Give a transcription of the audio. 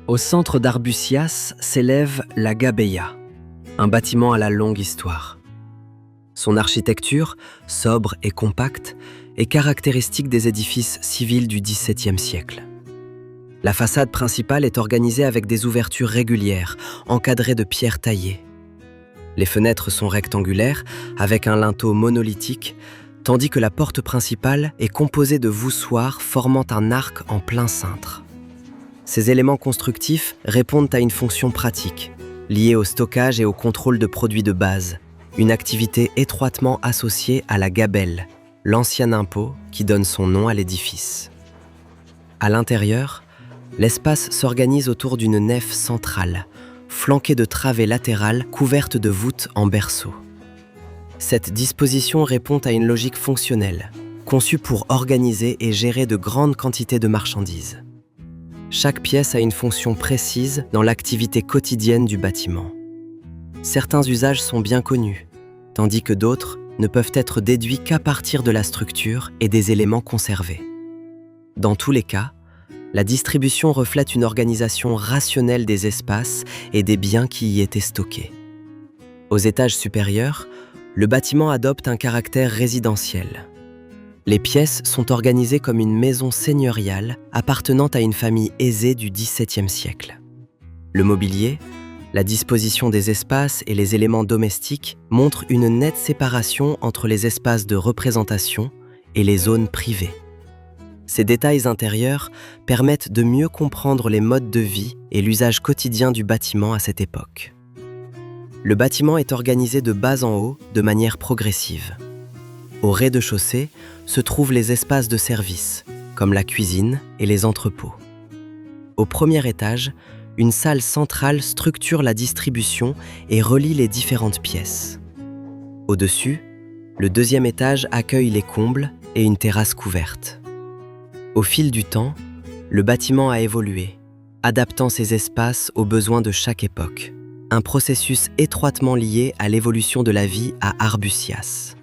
Au centre d'Arbusias s'élève la Gabeia, un bâtiment à la longue histoire. Son architecture, sobre et compacte, est caractéristique des édifices civils du XVIIe siècle. La façade principale est organisée avec des ouvertures régulières, encadrées de pierres taillées. Les fenêtres sont rectangulaires, avec un linteau monolithique, tandis que la porte principale est composée de voussoirs formant un arc en plein cintre. Ces éléments constructifs répondent à une fonction pratique, liée au stockage et au contrôle de produits de base, une activité étroitement associée à la gabelle, l'ancien impôt qui donne son nom à l'édifice. À l'intérieur, l'espace s'organise autour d'une nef centrale, flanquée de travées latérales couvertes de voûtes en berceau. Cette disposition répond à une logique fonctionnelle, conçue pour organiser et gérer de grandes quantités de marchandises. Chaque pièce a une fonction précise dans l'activité quotidienne du bâtiment. Certains usages sont bien connus, tandis que d'autres ne peuvent être déduits qu'à partir de la structure et des éléments conservés. Dans tous les cas, la distribution reflète une organisation rationnelle des espaces et des biens qui y étaient stockés. Aux étages supérieurs, le bâtiment adopte un caractère résidentiel. Les pièces sont organisées comme une maison seigneuriale appartenant à une famille aisée du XVIIe siècle. Le mobilier, la disposition des espaces et les éléments domestiques montrent une nette séparation entre les espaces de représentation et les zones privées. Ces détails intérieurs permettent de mieux comprendre les modes de vie et l'usage quotidien du bâtiment à cette époque. Le bâtiment est organisé de bas en haut de manière progressive. Au rez-de-chaussée se trouvent les espaces de service, comme la cuisine et les entrepôts. Au premier étage, une salle centrale structure la distribution et relie les différentes pièces. Au-dessus, le deuxième étage accueille les combles et une terrasse couverte. Au fil du temps, le bâtiment a évolué, adaptant ses espaces aux besoins de chaque époque, un processus étroitement lié à l'évolution de la vie à Arbusias.